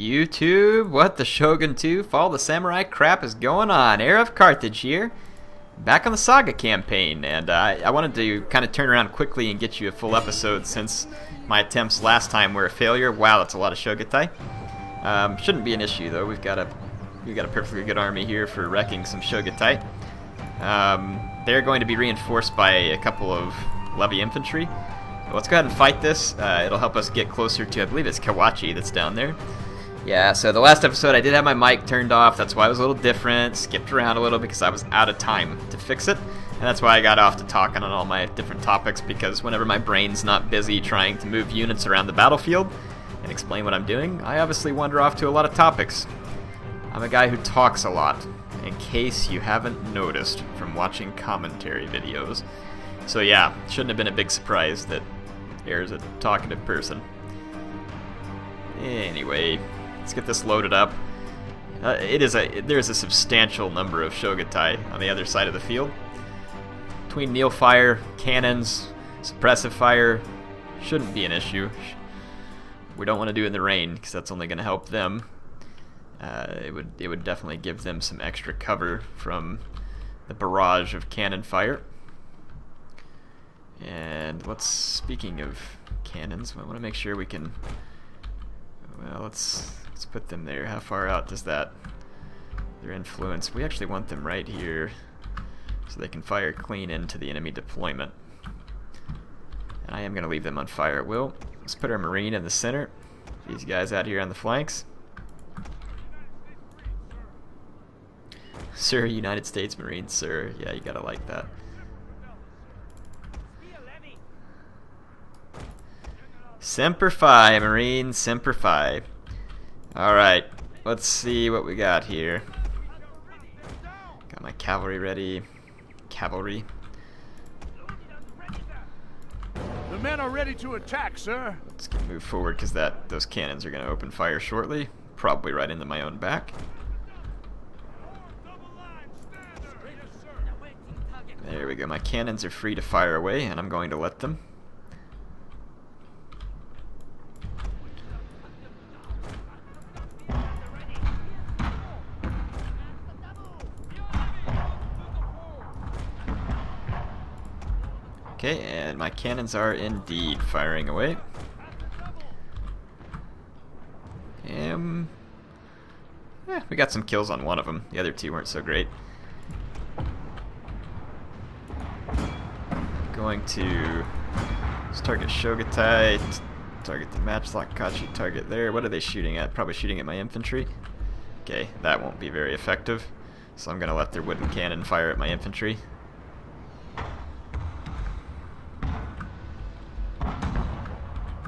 YouTube, what the Shogun 2 Fall of the Samurai crap is going on? HeirofCarthage here, back on the Saga campaign, and I wanted to kind of turn around quickly and get you a full episode since my attempts last time were a failure. Wow, that's a lot of Shogutai. Shouldn't be an issue though. We've got a perfectly good army here for wrecking some Shogutai. They're going to be reinforced by a couple of Levy infantry. Let's go ahead and fight this. It'll help us get closer to, I believe it's Kawachi that's down there. Yeah, so the last episode I did have my mic turned off. That's why it was a little different. Skipped around a little because I was out of time to fix it. And that's why I got off to talking on all my different topics, because whenever my brain's not busy trying to move units around the battlefield and explain what I'm doing, I obviously wander off to a lot of topics. I'm a guy who talks a lot, in case you haven't noticed from watching commentary videos. So yeah, shouldn't have been a big surprise that Air's a talkative person. Anyway, let's get this loaded up. There's a substantial number of Shogutai on the other side of the field. Between Neil fire, cannons, suppressive fire, shouldn't be an issue. We don't want to do it in the rain because that's only going to help them. It would definitely give them some extra cover from the barrage of cannon fire. And speaking of cannons, I want to make sure we can, well, let's put them there. How far out does that, their influence? We actually want them right here so they can fire clean into the enemy deployment. And I am going to leave them on fire at will. Let's put our Marine in the center. These guys out here on the flanks. Sir, United States Marines, sir. Yeah, you gotta like that. Semper Fi, Marines, Semper Fi. Alright, let's see what we got here. Got my cavalry ready. Cavalry. The men are ready to attack, sir. Let's move forward because those cannons are going to open fire shortly. Probably right into my own back. There we go. My cannons are free to fire away, and I'm going to let them. Okay, and my cannons are indeed firing away. We got some kills on one of them. The other two weren't so great. Going to target Shogutai, target the matchlock Kachi, target there. What are they shooting at? Probably shooting at my infantry. Okay, that won't be very effective. So I'm going to let their wooden cannon fire at my infantry.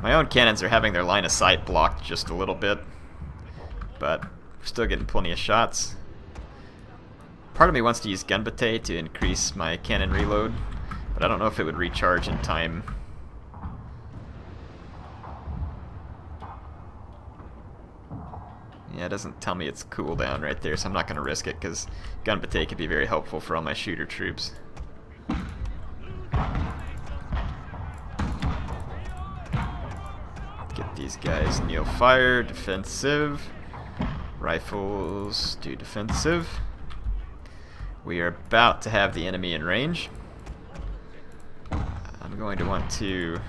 My own cannons are having their line of sight blocked just a little bit, but we're still getting plenty of shots. Part of me wants to use Gunbate to increase my cannon reload, but I don't know if it would recharge in time. Yeah, it doesn't tell me it's cooldown right there, so I'm not going to risk it, because Gunbate could be very helpful for all my shooter troops. Get these guys kneel fire, defensive. Rifles do defensive. We are about to have the enemy in range. I'm going to want to...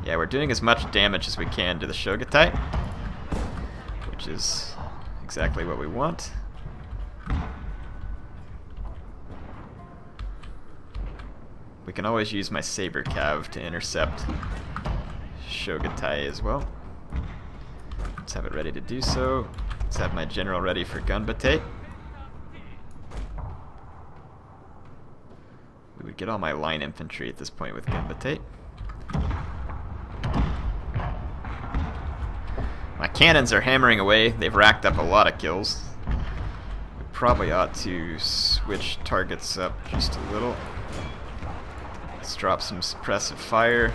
Yeah, we're doing as much damage as we can to the Shogutai, which is exactly what we want. We can always use my Saber Cav to intercept Shogutai as well. Let's have it ready to do so. Let's have my general ready for Gunbate. We would get all my line infantry at this point with Gunbate. My cannons are hammering away. They've racked up a lot of kills. We probably ought to switch targets up just a little. Let's drop some suppressive fire.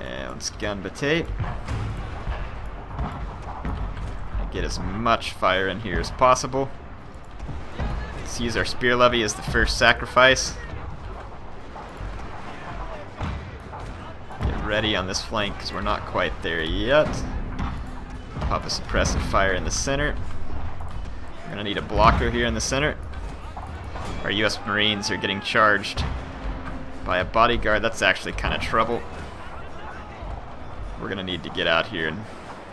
And let's Gunbate. Get as much fire in here as possible. Let's use our spear levy as the first sacrifice. Get ready on this flank because we're not quite there yet. Pop a suppressive fire in the center. We're going to need a blocker here in the center. Our US Marines are getting charged by a bodyguard. That's actually kind of trouble. We're going to need to get out here and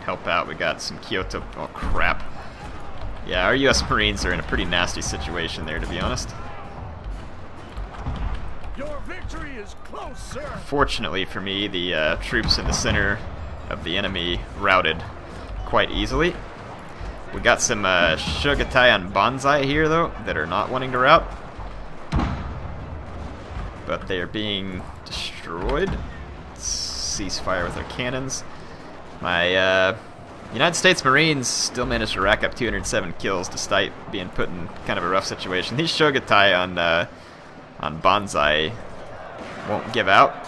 help out. We got some Kyoto. Oh, crap. Yeah, our US Marines are in a pretty nasty situation there, to be honest. Your victory is close, sir. Fortunately for me, the troops in the center of the enemy routed quite easily. We got some Shogatai on Banzai here, though, that are not wanting to rout. But they are being destroyed. Let's ceasefire with our cannons. My United States Marines still managed to rack up 207 kills despite being put in kind of a rough situation. These Shogatai on Banzai won't give out.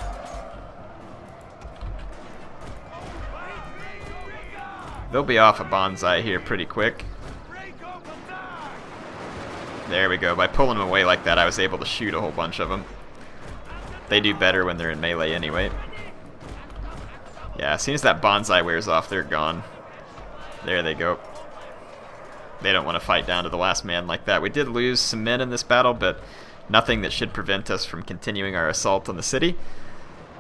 They'll be off of Banzai here pretty quick. There we go. By pulling them away like that, I was able to shoot a whole bunch of them. They do better when they're in melee anyway. Yeah, as soon as that Banzai wears off, they're gone. There they go. They don't want to fight down to the last man like that. We did lose some men in this battle, but nothing that should prevent us from continuing our assault on the city.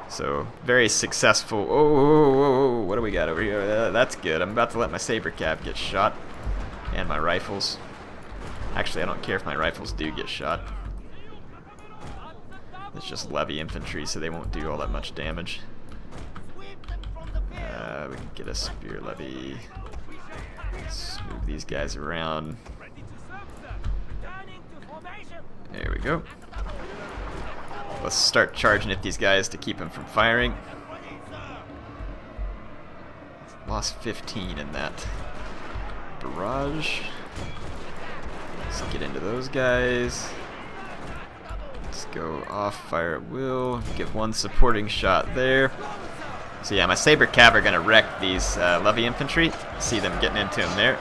So, very successful. Oh, what do we got over here? That's good. I'm about to let my saber cav get shot. And my rifles. Actually, I don't care if my rifles do get shot. It's just levy infantry, so they won't do all that much damage. We can get a spear levy. Let's move these guys around. There we go. Let's start charging at these guys to keep them from firing. Lost 15 in that barrage. Let's get into those guys. Let's go off, fire at will. Give one supporting shot there. So yeah, my Saber Cav are going to wreck these levy infantry. See them getting into them there.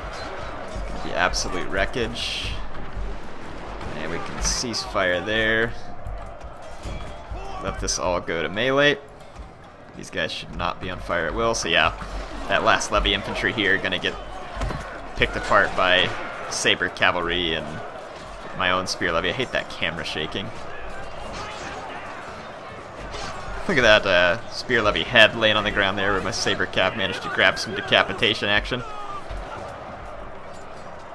Gonna be absolute wreckage. And we can cease fire there. Let this all go to melee. These guys should not be on fire at will. So yeah, that last levy infantry here going to get picked apart by Saber Cavalry and my own spear levy. I hate that camera shaking. Look at that spear levy head laying on the ground there where my Saber Cav managed to grab some decapitation action.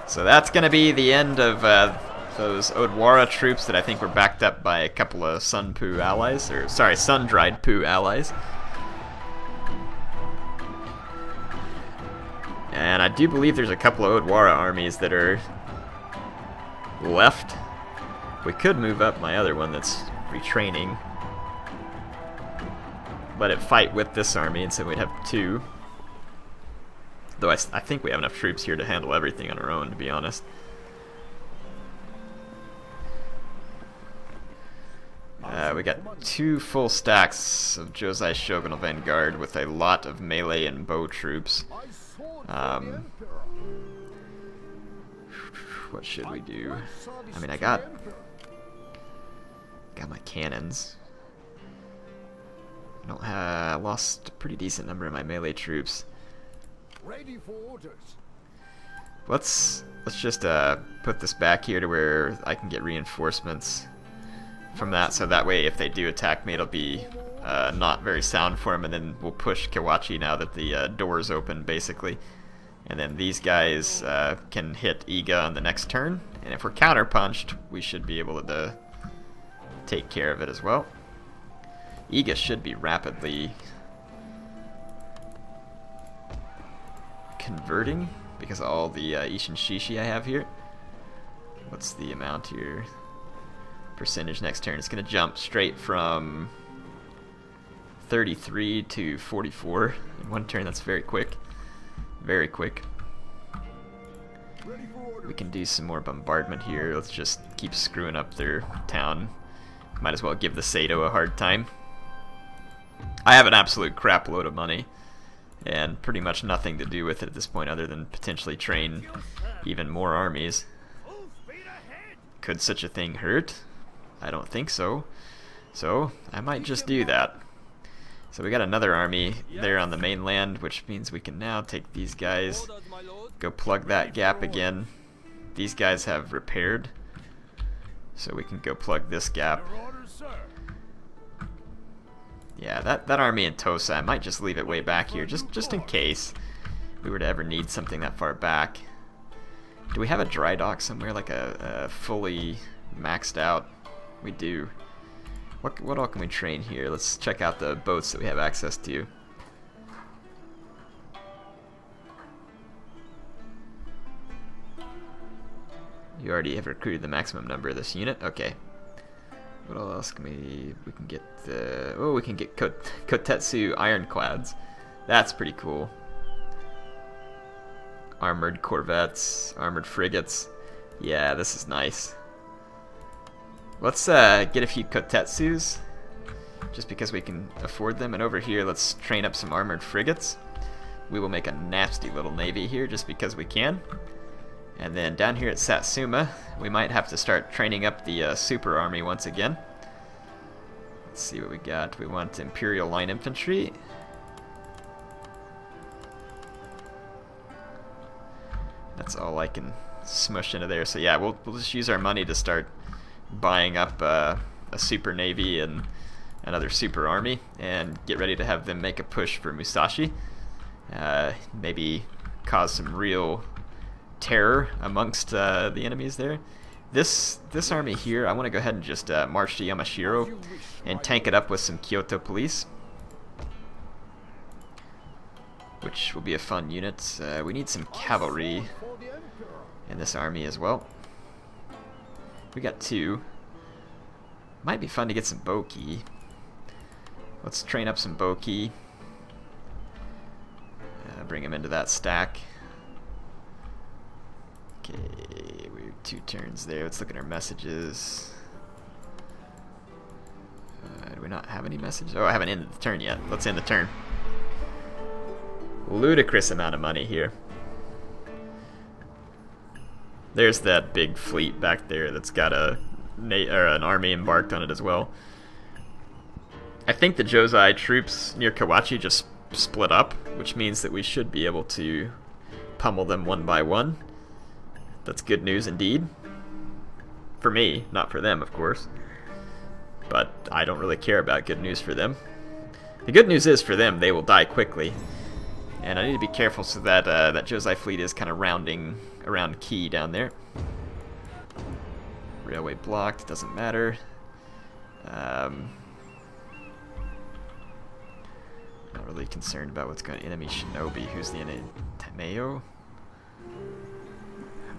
So that's going to be the end of those Odwara troops that I think were backed up by a couple of Sun Poo allies, or sorry, Sun-Dried Poo allies. And I do believe there's a couple of Odwara armies that are left. We could move up my other one that's retraining. Let it fight with this army, and so we'd have two. Though I think we have enough troops here to handle everything on our own, to be honest. We got 2 full stacks of Josei Shogunal Vanguard with a lot of melee and bow troops. What should we do? I mean, I got my cannons. I lost a pretty decent number of my melee troops. Ready for orders. Let's just put this back here to where I can get reinforcements from that, so that way if they do attack me, it'll be not very sound for them, and then we'll push Kawachi now that the door's open, basically. And then these guys can hit Iga on the next turn, and if we're counterpunched, we should be able to take care of it as well. Iga should be rapidly converting because of all the Ishin Shishi I have here. What's the amount here? Percentage next turn. It's going to jump straight from 33 to 44 in one turn. That's very quick. Very quick. We can do some more bombardment here. Let's just keep screwing up their town. Might as well give the Sato a hard time. I have an absolute crap load of money and pretty much nothing to do with it at this point other than potentially train even more armies. Could such a thing hurt? I don't think so. So I might just do that. So we got another army there on the mainland, which means we can now take these guys, go plug that gap again. These guys have repaired, so we can go plug this gap. Yeah, that army in Tosa, I might just leave it way back here, just in case we were to ever need something that far back. Do we have a dry dock somewhere, like a fully maxed out? We do. What all can we train here? Let's check out the boats that we have access to. You already have recruited the maximum number of this unit. Okay. What else can we can get? We can get Kotetsu ironclads. That's pretty cool. Armored corvettes, armored frigates. Yeah, this is nice. Let's get a few Kotetsus, just because we can afford them. And over here, let's train up some armored frigates. We will make a nasty little navy here, just because we can. And then down here at Satsuma, we might have to start training up the super army once again. Let's see what we got. We want Imperial Line Infantry. That's all I can smush into there. So yeah, we'll just use our money to start buying up a super navy and another super army, and get ready to have them make a push for Musashi. Maybe cause some real terror amongst the enemies there. This army here, I want to go ahead and just march to Yamashiro and tank it up with some Kyoto police, which will be a fun unit. We need some cavalry in this army as well. We got 2. Might be fun to get some Boki. Let's train up some Boki. Bring him into that stack. Okay, we're 2 turns there. Let's look at our messages. Do we not have any messages? Oh, I haven't ended the turn yet. Let's end the turn. Ludicrous amount of money here. There's that big fleet back there that's got an army embarked on it as well. I think the Josei troops near Kawachi just split up, which means that we should be able to pummel them one by one. That's good news indeed. For me, not for them, of course. But I don't really care about good news for them. The good news is for them, they will die quickly. And I need to be careful so that that Josei fleet is kind of rounding around Key down there. Railway blocked, doesn't matter. Not really concerned about what's going on. Enemy Shinobi. Who's the enemy? Tameo?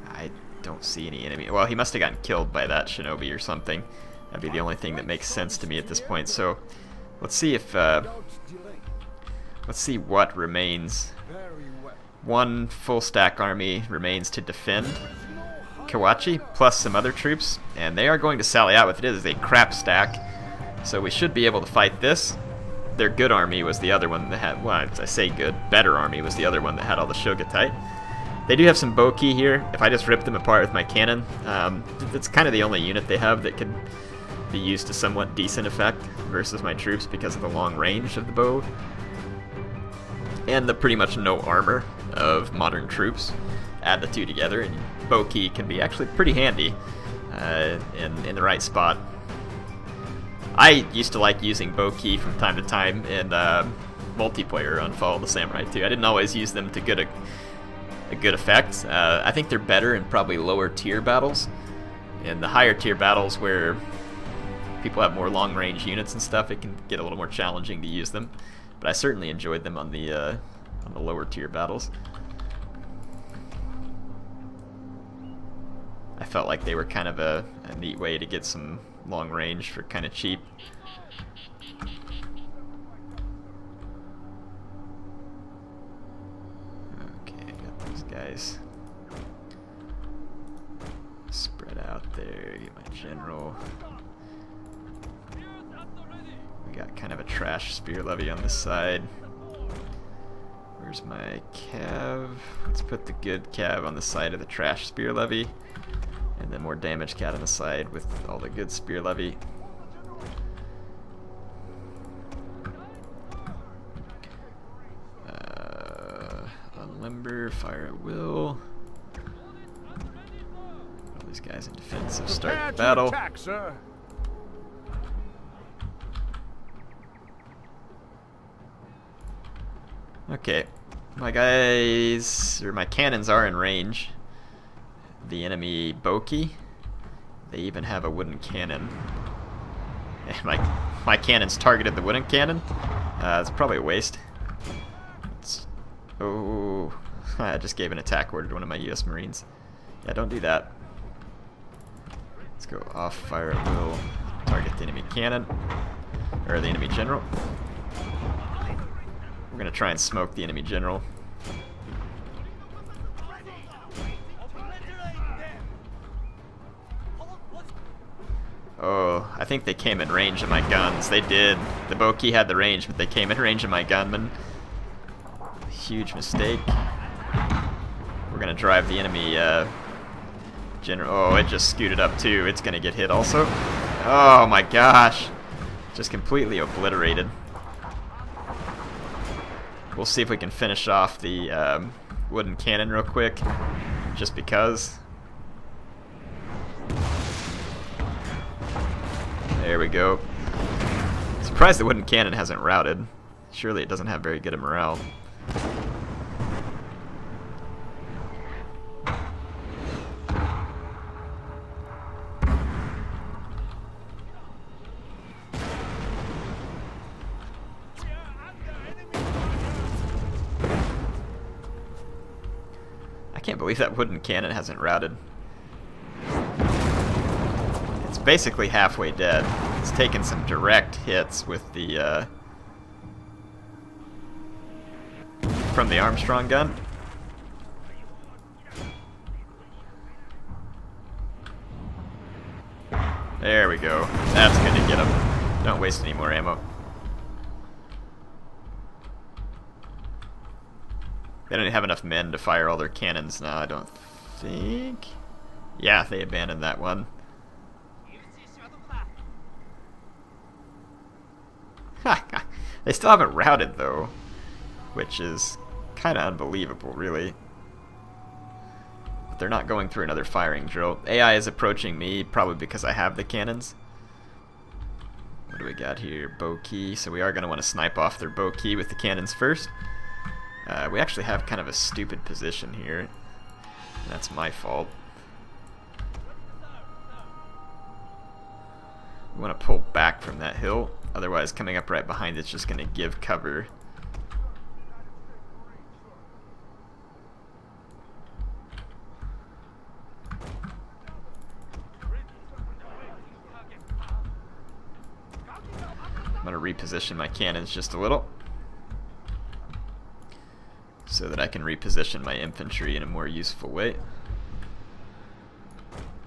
I don't see any enemy. Well, he must have gotten killed by that Shinobi or something. That'd be the only thing that makes sense to me at this point. So let's see if let's see what remains. 1 full stack army remains to defend Kawachi, plus some other troops, and they are going to sally out with it. It is a crap stack, so we should be able to fight this. Their good army was the other one that had, well, I say good, better army was the other one that had all the Shogatai. They do have some Boki here. If I just rip them apart with my cannon, that's kind of the only unit they have that could be used to somewhat decent effect versus my troops because of the long range of the bow and the pretty much no armor of modern troops. Add the 2 together and Boki can be actually pretty handy in the right spot. I used to like using Boki from time to time in multiplayer on Fall of the Samurai 2. I didn't always use them to a good effect. I think they're better in probably lower tier battles. In the higher tier battles where people have more long range units and stuff, it can get a little more challenging to use them. But I certainly enjoyed them on the lower tier battles. I felt like they were kind of a neat way to get some long range for kind of cheap. Okay, got those guys spread out there. Get my general. We got kind of a trash spear levy on this side. Where's my cav? Let's put the good cav on the side of the trash spear levy, and then more damage cat on the side with all the good spear levy. here. Fire at will. All these guys in defensive. Prepare Start to battle. attack, sir. Okay, my guys, or my cannons are in range. The enemy Boki, they even have a wooden cannon. And my cannons targeted the wooden cannon. It's probably a waste. Oh, I just gave an attack order to one of my US Marines. Yeah, don't do that. Let's go off fire at will. Target the enemy cannon, or the enemy general. We're gonna try and smoke the enemy general. Oh, I think they came in range of my guns. They did. The Boki had the range, but they came in range of my gunmen. Huge mistake. We're gonna drive the enemy general. Oh, it just scooted up too. It's gonna get hit also. Oh my gosh. Just completely obliterated. We'll see if we can finish off the wooden cannon real quick, just because. There we go. Surprised the wooden cannon hasn't routed. Surely it doesn't have very good a morale. I can't believe that wooden cannon hasn't routed. It's basically halfway dead. It's taken some direct hits with the from the Armstrong gun. There we go. That's good to get him. Don't waste any more ammo. They don't have enough men to fire all their cannons now, I don't think. Yeah, they abandoned that one. They still haven't routed though, which is kind of unbelievable, really. But they're not going through another firing drill. AI is approaching me, probably because I have the cannons. What do we got here? Boki. So we are going to want to snipe off their Boki with the cannons first. We actually have kind of a stupid position here. And that's my fault. We want to pull back from that hill. Otherwise, coming up right behind it's just going to give cover. I'm going to reposition my cannons just a little, so that I can reposition my infantry in a more useful way.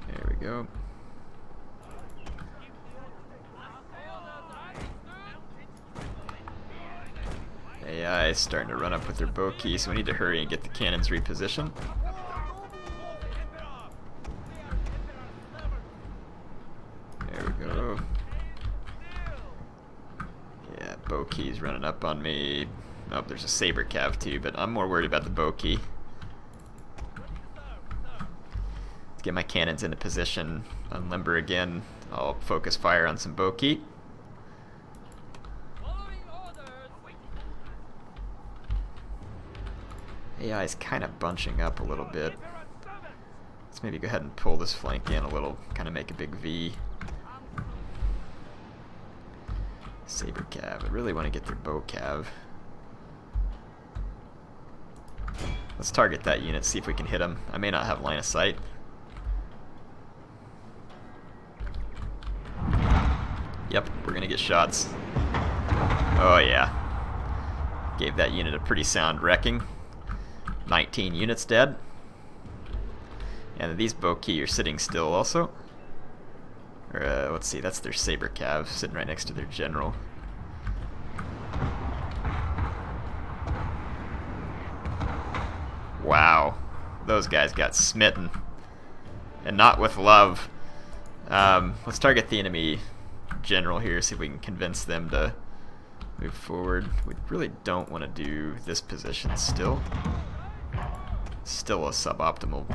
There we go. AI is starting to run up with their Boki, so we need to hurry and get the cannons repositioned. There we go. Yeah, Boki's running up on me. Oh, there's a saber cav too, but I'm more worried about the Boki. Let's get my cannons into position. Unlimber again. I'll focus fire on some Boki. AI is kind of bunching up a little bit. Let's maybe go ahead and pull this flank in a little, kind of make a big V. Saber cav. I really want to get their bow cav. Let's target that unit, see if we can hit him. I may not have line of sight. Yep, we're gonna get shots. Oh yeah. Gave that unit a pretty sound wrecking. 19 units dead. And these Boki are sitting still also. Or, let's see, that's their saber cav sitting right next to their general. Wow, those guys got smitten. And not with love. Let's target the enemy general here, see if we can convince them to move forward. We really don't want to do this position still. still a suboptimal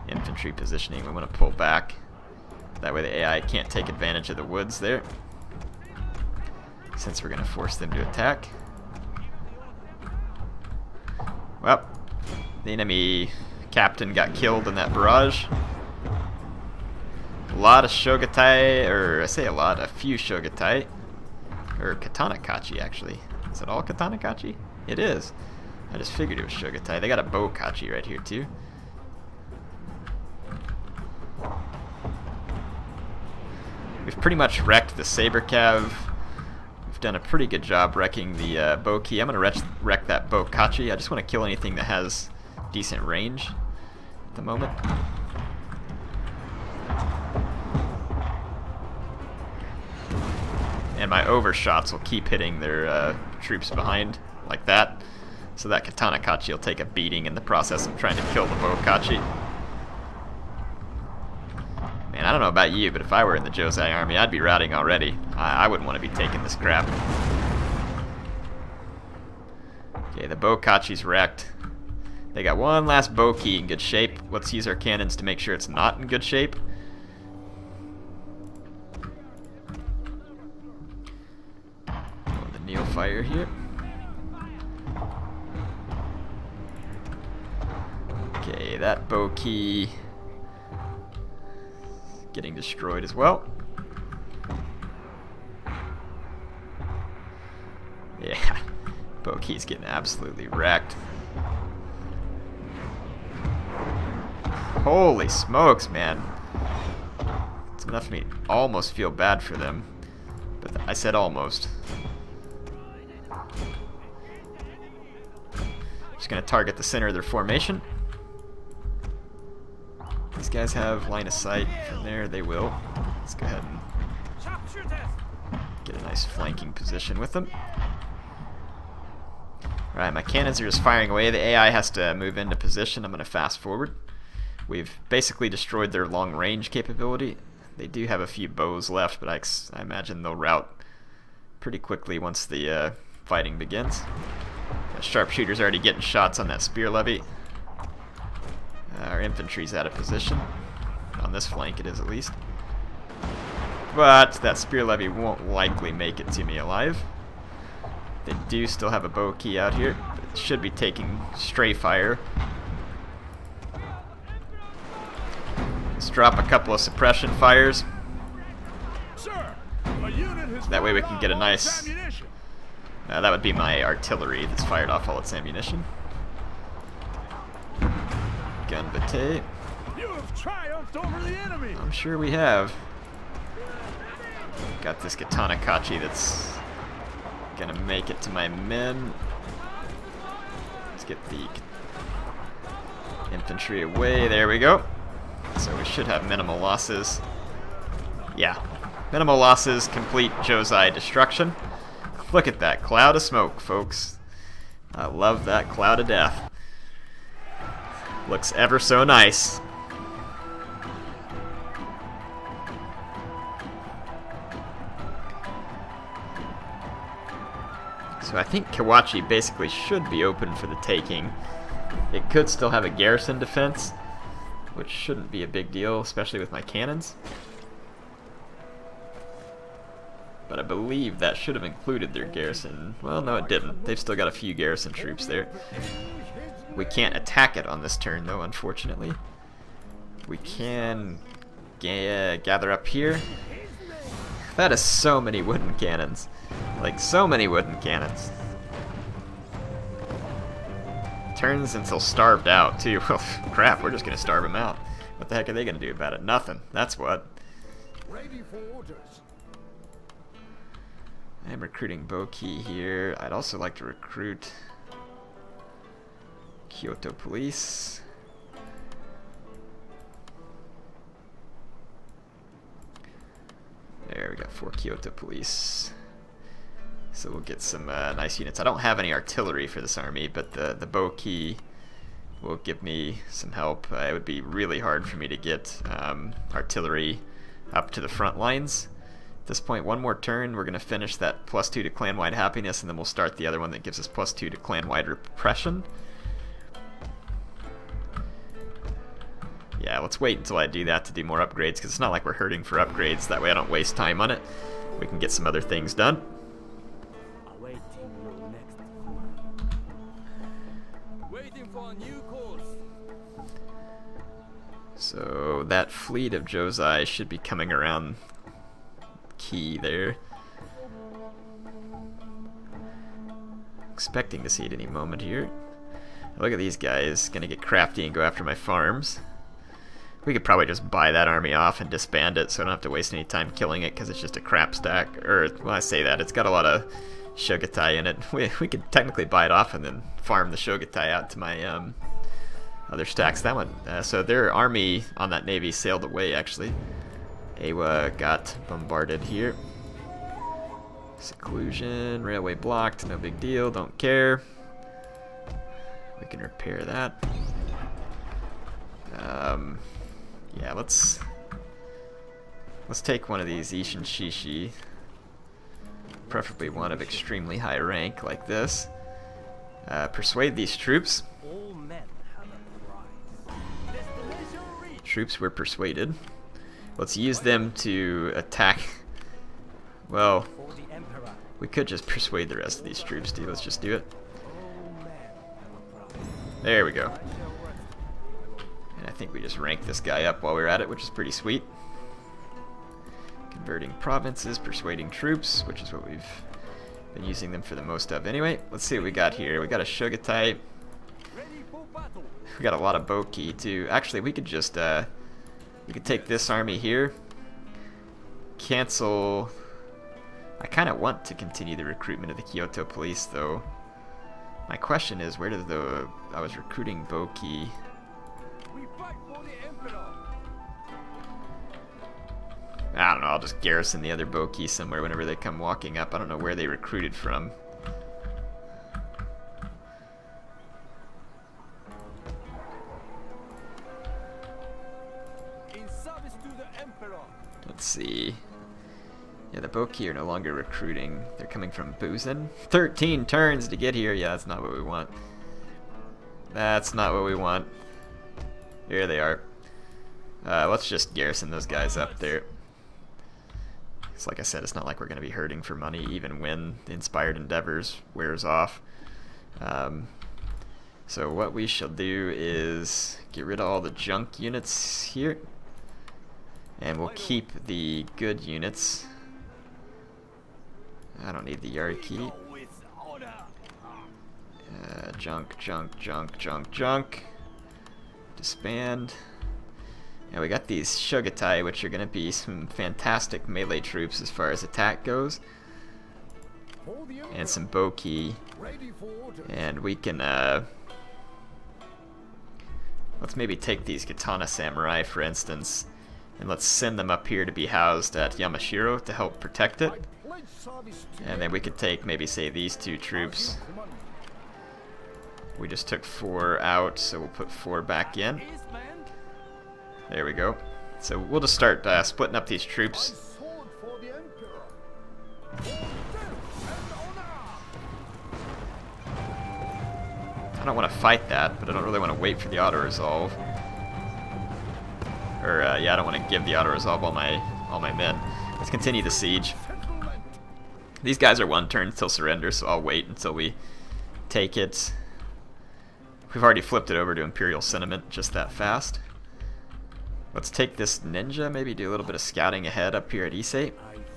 infantry positioning. We want to pull back. That way the AI can't take advantage of the woods there, since we're going to force them to attack. Well, the enemy captain got killed in that barrage. A lot of Shogatai, or I say a lot, a few Shogatai, or Katanakachi actually. Is it all Katanakachi? It is. I just figured it was Shogatai. They got a Bokachi right here too. We've pretty much wrecked the Saber Cav. We've done a pretty good job wrecking the Boki. I'm going to wreck that Bokachi. I just want to kill anything that has decent range at the moment. And my overshots will keep hitting their troops behind like that. So that Katanakachi will take a beating in the process of trying to kill the Bokachi. Man, I don't know about you, but if I were in the Josei army, I'd be routing already. I wouldn't want to be taking this crap. Okay, the Bokachi's wrecked. They got one last Boki in good shape. Let's use our cannons to make sure it's not in good shape. The Neil fire here. Okay, that Boki getting destroyed as well. Yeah, Boki's getting absolutely wrecked. Holy smokes, man. It's enough for me to almost feel bad for them. But I said almost. Just gonna target the center of their formation. These guys have line of sight from there. They will. Let's go ahead and get a nice flanking position with them. Alright, my cannons are just firing away. The AI has to move into position. I'm going to fast forward. We've basically destroyed their long range capability. They do have a few bows left, but I imagine they'll rout pretty quickly once the fighting begins. The sharpshooter's already getting shots on that spear levy. Our infantry's out of position. On this flank it is at least. But that spear levy won't likely make it to me alive. They do still have a Boki out here, but it should be taking stray fire. Let's drop a couple of suppression fires. Sir, a unit has That way we run can out get a of nice... ammunition. that would be my artillery that's fired off all its ammunition. Gun bate. You have triumphed over the enemy. I'm sure we have. Got this Katanakachi that's gonna make it to my men. Let's get the infantry away. There we go. So we should have minimal losses. Yeah, minimal losses, complete Josei destruction. Look at that cloud of smoke, folks. I love that cloud of death. Looks ever so nice. So I think Kawachi basically should be open for the taking. It could still have a garrison defense, which shouldn't be a big deal, especially with my cannons. But I believe that should have included their garrison. Well, no, it didn't. They've still got a few garrison troops there. We can't attack it on this turn, though, unfortunately. We can gather up here. That is so many wooden cannons. Like, so many wooden cannons. Turns until starved out, too. Well, crap, we're just going to starve them out. What the heck are they going to do about it? Nothing. That's what. Ready for orders. I'm recruiting Boki here. I'd also like to recruit Kyoto Police. There, we got 4 Kyoto Police. So we'll get some nice units. I don't have any artillery for this army, but the Boki will give me some help. It would be really hard for me to get artillery up to the front lines. At this point, one more turn, we're going to finish that +2 to clan-wide happiness, and then we'll start the other one that gives us +2 to clan-wide repression. Yeah, let's wait until I do that to do more upgrades, because it's not like we're hurting for upgrades. That way I don't waste time on it. We can get some other things done. Awaiting your next. Waiting for a new course. So that fleet of Josei should be coming around Key there. Expecting to see it any moment here. Look at these guys, gonna get crafty and go after my farms. We could probably just buy that army off and disband it, so I don't have to waste any time killing it, because it's just a crap stack. Or, well, I say that, it's got a lot of Shogutai in it. We could technically buy it off and then farm the Shogutai out to my other stacks. That one, so their army on that navy sailed away, actually. Awa got bombarded here. Seclusion, railway blocked, no big deal, don't care. We can repair that. Yeah, let's take one of these Ishin Shishi. Preferably one of extremely high rank like this. Persuade these troops. All men have a price. Destination reached. Troops were persuaded. Let's use them to attack. Well, For the Emperor. we could just persuade the rest of these troops, dude. Let's just do it. All men have a price. There we go. I shall rest. And I think we just ranked this guy up while we were at it, which is pretty sweet. Converting provinces, persuading troops, which is what we've been using them for the most of anyway. Let's see what we got here. We got a Shogutai. Ready for battle. We got a lot of Boki too. Actually, we could just we could take this army here. Cancel. I kind of want to continue the recruitment of the Kyoto police, though. My question is, where did I was recruiting Boki. We fight for the Emperor. I don't know, I'll just garrison the other Boki somewhere whenever they come walking up. I don't know where they recruited from. In service to the Emperor. Let's see. Yeah, the Boki are no longer recruiting. They're coming from Buzen. 13 turns to get here. Yeah, that's not what we want. That's not what we want. Here they are. Let's just garrison those guys up there. It's like I said, it's not like we're going to be hurting for money even when the Inspired Endeavors wears off. So what we shall do is get rid of all the junk units here. And we'll keep the good units. I don't need the yard key. With order. Junk, junk, junk, junk, junk. Disband. And we got these Shogutai, which are going to be some fantastic melee troops as far as attack goes. For the Emperor. And some Boki. Ready for order. And we can, let's maybe take these Katana Samurai, for instance, and let's send them up here to be housed at Yamashiro to help protect it. I pledge service to And then we could take maybe, say, these two troops. command. We just took 4 out, so we'll put 4 back in. East man. There we go. So we'll just start splitting up these I troops. sword for the Emperor. For death and honor. I don't want to fight that, but I don't really want to wait for the auto-resolve. Or, yeah, I don't want to give the auto-resolve all my men. Let's continue the siege. Settlement. These guys are 1 turn till surrender, so I'll wait until we take it. We've already flipped it over to Imperial Sentiment just that fast. Let's take this ninja, maybe do a little bit of scouting ahead up here at Ise. I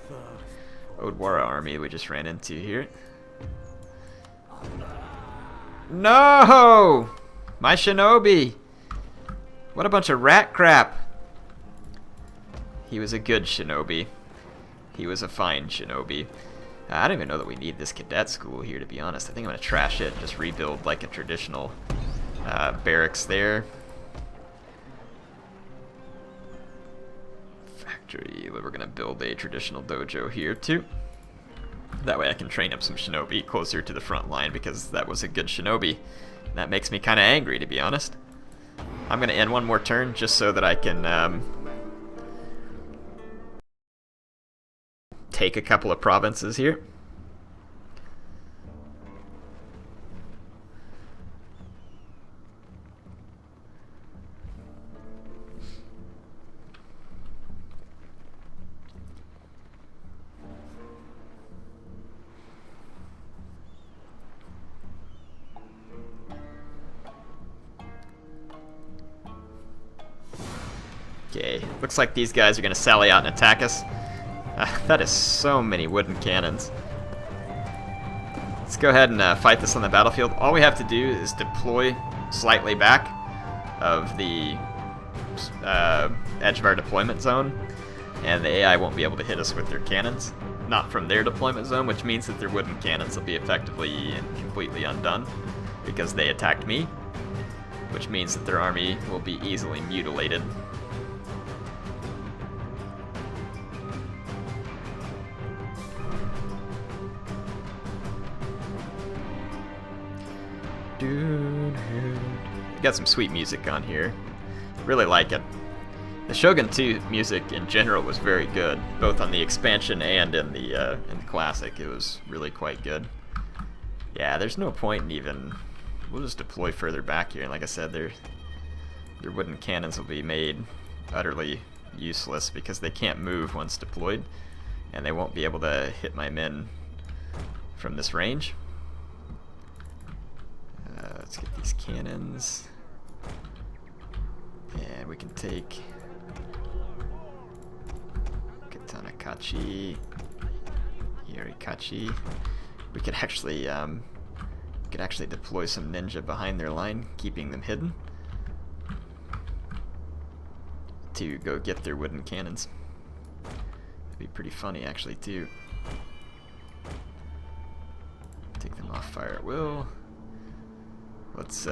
thirst. Odwara army we just ran into here. No! My shinobi! What a bunch of rat crap! He was a good shinobi. He was a fine shinobi. I don't even know that we need this cadet school here, to be honest. I think I'm going to trash it and just rebuild like a traditional barracks there. Factory, we're going to build a traditional dojo here too. That way I can train up some shinobi closer to the front line, because that was a good shinobi. That makes me kind of angry, to be honest. I'm going to end 1 more turn just so that I can take a couple of provinces here. Okay, looks like these guys are going to sally out and attack us. That is so many wooden cannons. Let's go ahead and fight this on the battlefield. All we have to do is deploy slightly back of the edge of our deployment zone, and the AI won't be able to hit us with their cannons. Not from their deployment zone, which means that their wooden cannons will be effectively and completely undone because they attacked me, which means that their army will be easily mutilated. Got some sweet music on here. Really like it. The Shogun 2 music in general was very good, both on the expansion and in the classic. It was really quite good. Yeah, there's no point in even. We'll just deploy further back here, and like I said, their wooden cannons will be made utterly useless because they can't move once deployed, and they won't be able to hit my men from this range. Let's get these cannons. And we can take Katanakachi, Yorikachi. We could actually deploy some ninja behind their line, keeping them hidden, to go get their wooden cannons. That'd be pretty funny, actually, too. Take them off fire at will. Let's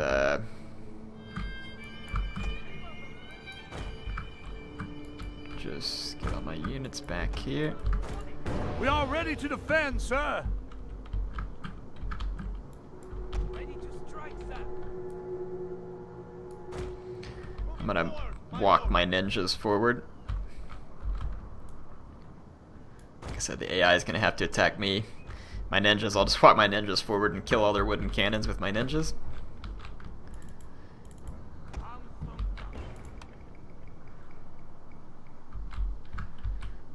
just get all my units back here. We are ready to defend, sir. Ready to strike, sir. I'm gonna walk my ninjas forward. Like I said, the AI is gonna have to attack me. My ninjas, I'll just walk my ninjas forward and kill all their wooden cannons with my ninjas.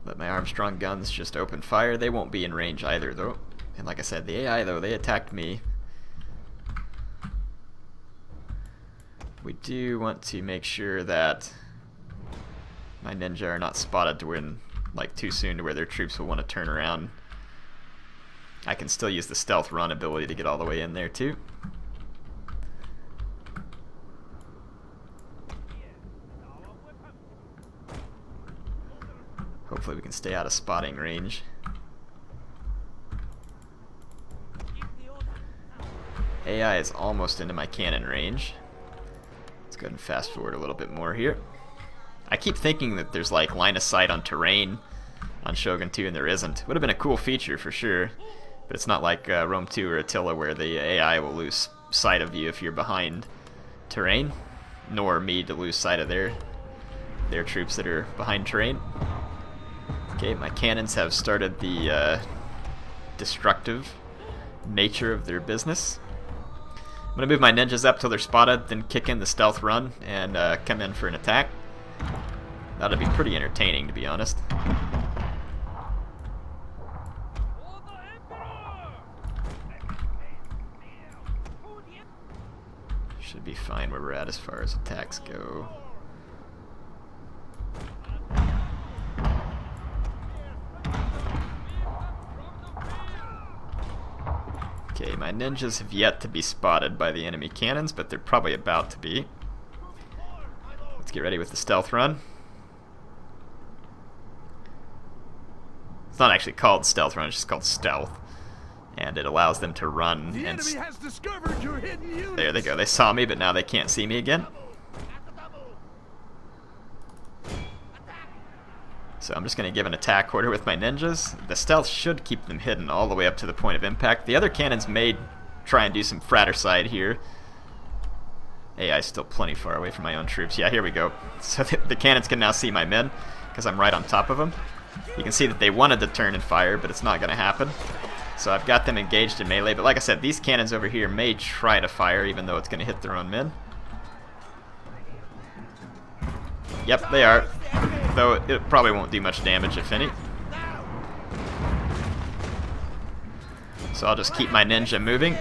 Let my Armstrong guns just open fire. They won't be in range either, though. And like I said, the AI, though, they attacked me. We do want to make sure that my ninja are not spotted to win, like, too soon to where their troops will want to turn around. I can still use the stealth run ability to get all the way in there, too. Hopefully we can stay out of spotting range. AI is almost into my cannon range. Let's go ahead and fast forward a little bit more here. I keep thinking that there's like line of sight on terrain on Shogun 2, and there isn't. Would have been a cool feature for sure, but it's not like Rome 2 or Attila where the AI will lose sight of you if you're behind terrain, nor me to lose sight of their troops that are behind terrain. Okay, my cannons have started the destructive nature of their business. I'm going to move my ninjas up till they're spotted, then kick in the stealth run and come in for an attack. That'll be pretty entertaining, to be honest. Should be fine where we're at as far as attacks go. Okay, my ninjas have yet to be spotted by the enemy cannons, but they're probably about to be. Let's get ready with the stealth run. It's not actually called stealth run, it's just called stealth. And it allows them to run. The and enemy has discovered your hidden units. there they go. They saw me, but now they can't see me again. So I'm just going to give an attack order with my ninjas. The stealth should keep them hidden all the way up to the point of impact. The other cannons may try and do some fratricide here. AI's still plenty far away from my own troops. Yeah, here we go. So the cannons can now see my men because I'm right on top of them. You can see that they wanted to turn and fire, but it's not going to happen. So I've got them engaged in melee. But like I said, these cannons over here may try to fire, even though it's going to hit their own men. Yep, they are. Though it probably won't do much damage, if any. So I'll just keep my ninja moving.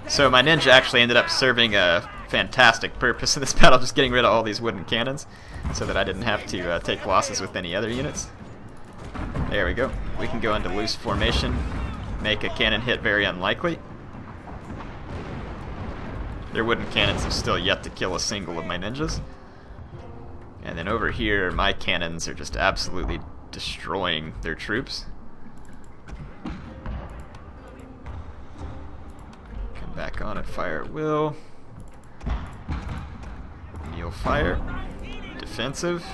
So my ninja actually ended up serving a fantastic purpose in this battle, just getting rid of all these wooden cannons so that I didn't have to take losses with any other units. There we go. We can go into loose formation, make a cannon hit very unlikely. Their wooden cannons have still yet to kill a single of my ninjas. And then over here, my cannons are just absolutely destroying their troops. Come back on and fire at will. Kneel fire. Defensive.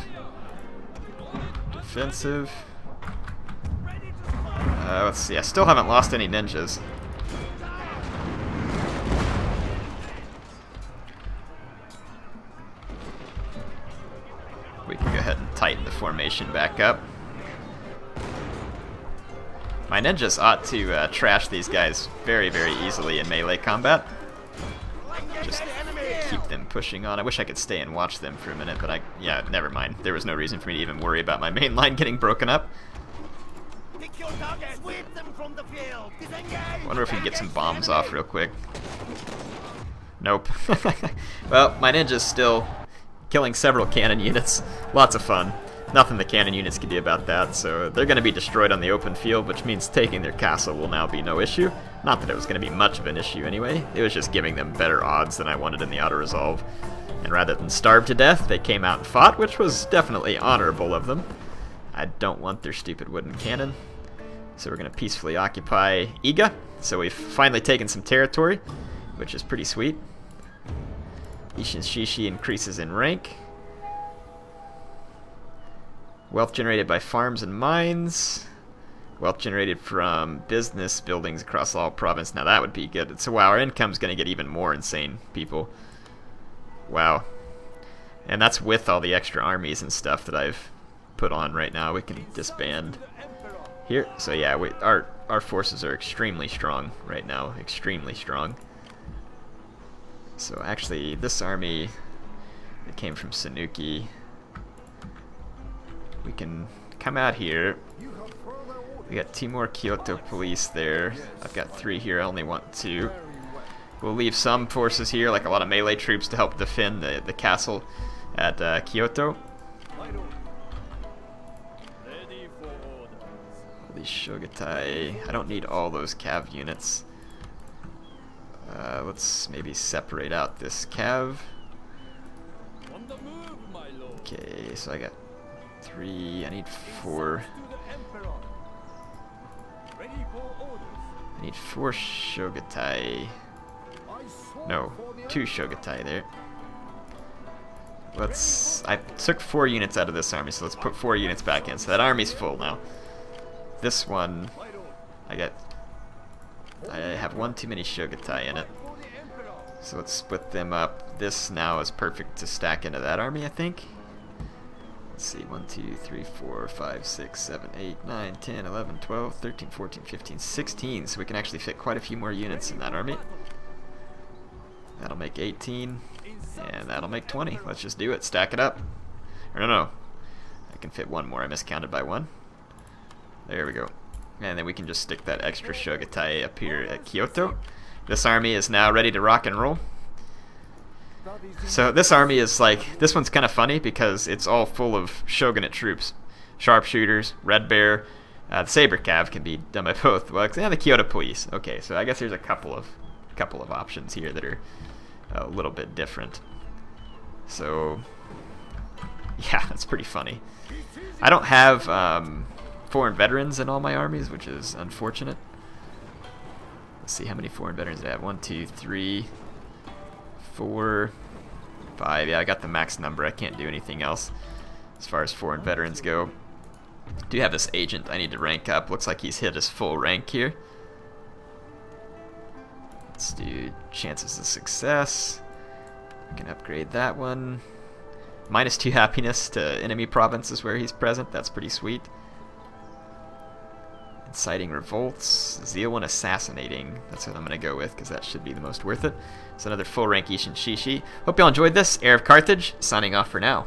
Defensive. Let's see, I still haven't lost any ninjas. We can go ahead and tighten the formation back up. My ninjas ought to trash these guys very, very easily in melee combat. Just keep them pushing on. I wish I could stay and watch them for a minute, but yeah, never mind. There was no reason for me to even worry about my main line getting broken up. I wonder if we can get some bombs off real quick. Nope. Well, my ninja's still killing several cannon units. Lots of fun. Nothing the cannon units can do about that, so they're going to be destroyed on the open field, which means taking their castle will now be no issue. Not that it was going to be much of an issue anyway. It was just giving them better odds than I wanted in the auto-resolve. And rather than starve to death, they came out and fought, which was definitely honorable of them. I don't want their stupid wooden cannon. So we're going to peacefully occupy Iga. So we've finally taken some territory, which is pretty sweet. Ishin Shishi increases in rank. Wealth generated by farms and mines. Wealth generated from business buildings across all province. Now that would be good. So wow, our income's going to get even more insane, people. Wow. And that's with all the extra armies and stuff that I've put on right now. We can disband here. So yeah, our forces are extremely strong right now. Extremely strong. So actually, this army that came from Sanuki, we can come out here. We got 2 more Kyoto police there. I've got 3 here. I only want 2. We'll leave some forces here, like a lot of melee troops, to help defend the castle at Kyoto. All these Shogatai. I don't need all those cav units. Let's maybe separate out this cav. Okay, so I got 3. I need 4. I need 4 Shogatai. No, 2 Shogatai there. I took 4 units out of this army, so let's put 4 units back in. So that army's full now. This one, I have 1 too many Shogatai in it. So let's split them up. This now is perfect to stack into that army, I think. Let's see, 1, 2, 3, 4, 5, 6, 7, 8, 9, 10, 11, 12, 13, 14, 15, 16. So we can actually fit quite a few more units in that army. That'll make 18, and that'll make 20. Let's just do it. Stack it up. Or no. I can fit 1 more. I miscounted by 1. There we go. And then we can just stick that extra Shogatai up here at Kyoto. This army is now ready to rock and roll. So this army is like, this one's kind of funny because it's all full of shogunate troops. Sharpshooters, Red Bear, the Saber Cav can be done by both. Well, and the Kyoto Police. Okay, so I guess there's a couple of options here that are a little bit different. So yeah, that's pretty funny. I don't have foreign veterans in all my armies, which is unfortunate. Let's see, how many foreign veterans do I have? 1, 2, 3, 4, 5. Yeah, I got the max number. I can't do anything else as far as foreign veterans go. Do have this agent I need to rank up. Looks like he's hit his full rank here. Let's do chances of success. We can upgrade that one. -2 happiness to enemy provinces where he's present. That's pretty sweet. Inciting revolts. Zeal and assassinating. That's what I'm going to go with because that should be the most worth it. So another full rank Ishin Shishi. Hope y'all enjoyed this. HeirofCarthage, signing off for now.